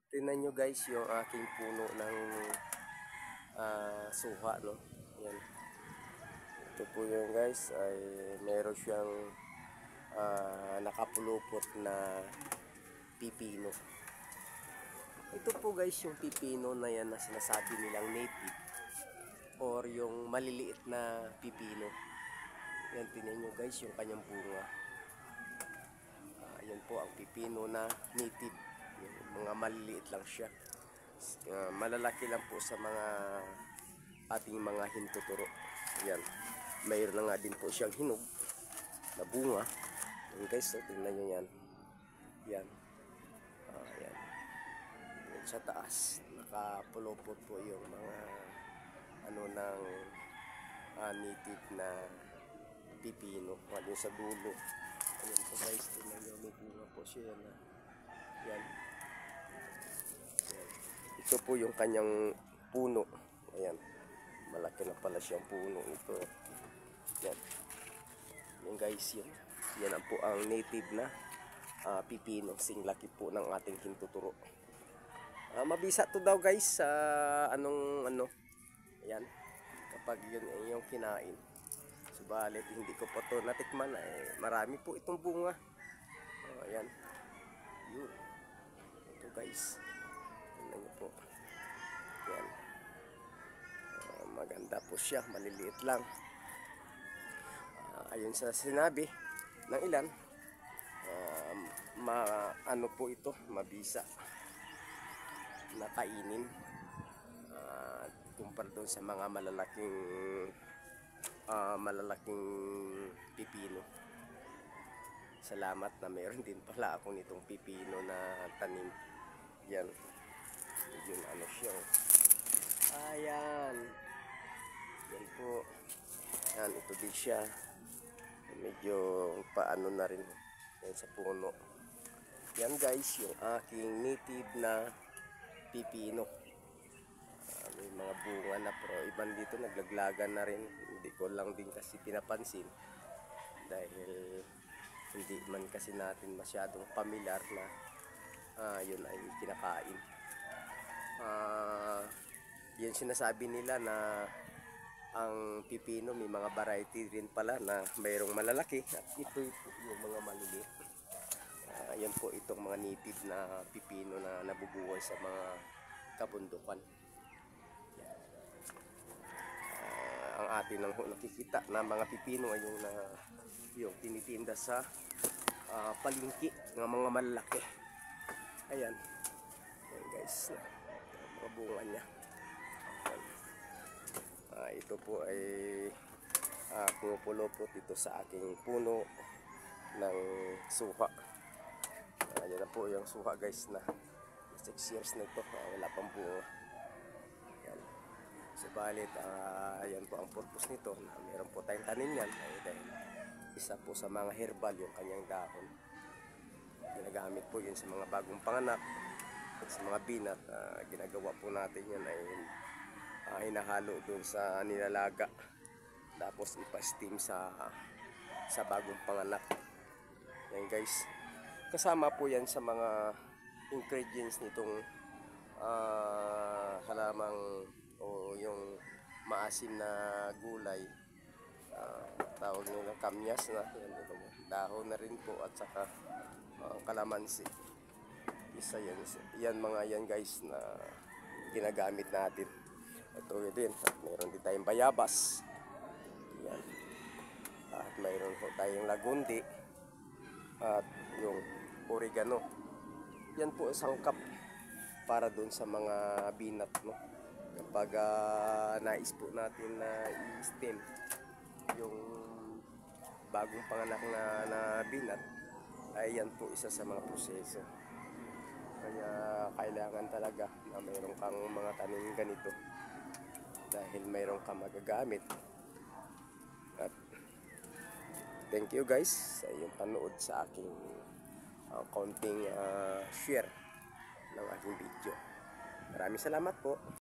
Tingnan nyo guys yung aking puno ng suha, no? Yan. Ito po yung guys ay meron siyang nakapulupot na pipino. Ito po guys yung pipino na yan na sinasabi nilang native or yung maliliit na pipino. Yan, tingnan nyo guys yung kanyang bunga. Yan po ang pipino na native. Yung mga maliliit lang siya. Malalaki lang po sa mga ating mga hintuturo. Yan. Mayroon na nga din po siyang hinog na bunga. Yan guys, so tingnan nyo yan. Yan. Yan. Yan sa taas. Nakapulupot po yung mga ano ng native na pipino. Yan sa dulo. Ayan po guys, tingnan nyo, may bunga po siya yan. Yan. Ito po yung kanyang puno. Ayan. Malaki na pala siyang puno ito. Yan. Yan guys, yan. Yan po ang native na pipino. Singlaki po ng ating hintuturo. Mabisa to daw guys sa ano. Ayan. Kapag yun ay yung kinain. Subalit hindi ko pa to natikman. Marami po itong bunga. Ayan. Yun. Ito guys. Tingnan niyo po. Yan. Maganda po siya. Maliliit lang. Ayun sa sinabi ng ilan, ano po ito, mabisa na kainin kumpara doon sa mga malalaking pipino. Salamat na mayroon din pala ako nitong pipino na tanim. Yan. Yun ano siya. Ayan. Yan po. Yan, ito din siya. Medyo paano na rin. Yan sa puno. Yan guys, yung aking native na pipino. May mga bunga na pero iban dito naglaglagan na rin. Hindi ko lang din kasi pinapansin. Dahil hindi man kasi natin masyadong pamilyar na yun ay kinakain. Yun sinasabi nila na ang pipino may mga variety rin pala na mayroong malalaki at ito yung mga maliliit. Yan po itong mga native na pipino na nabubuhay sa mga kabundukan. Ang atin lang nakikita na mga pipino ay yung tinitinda sa palengke ng mga malalaki. Ayan. Ayan guys, mga bunga niya. Ito po ay pumupulupot ito sa aking puno ng suha. Yan na po yung suha guys na 6 years na ito. Wala pang bunga. Yan. Subalit, yan po ang purpose nito na meron po tayong tanim yan. Dahil isa po sa mga herbal yung kanyang dahon. Ginagamit po yun sa mga bagong panganak at sa mga binat. Ginagawa po natin yan ay hinahalo doon sa nilalaga tapos ipa-steam sa bagong panganak. Yan guys, kasama po yan sa mga ingredients nitong halamang o yung maasim na gulay, tawag nilang kamyas na yan, dahon na rin po at saka kalamansi. Isa yan mga yan guys na ginagamit natin. Ito din, mayroon din tayong bayabas. Yan. At mayroon po tayong lagundi. At yung oregano. Yan po sangkap para dun sa mga binat, no? Kapag nais po natin na i-steam yung bagong panganak na binat, ay yan po isa sa mga proseso. Kaya kailangan talaga na mayroon kang mga tanim ganito. Dahil mayroon ka magagamit. At thank you guys sa iyong panood sa aking konting share ng aking video. Maraming salamat po.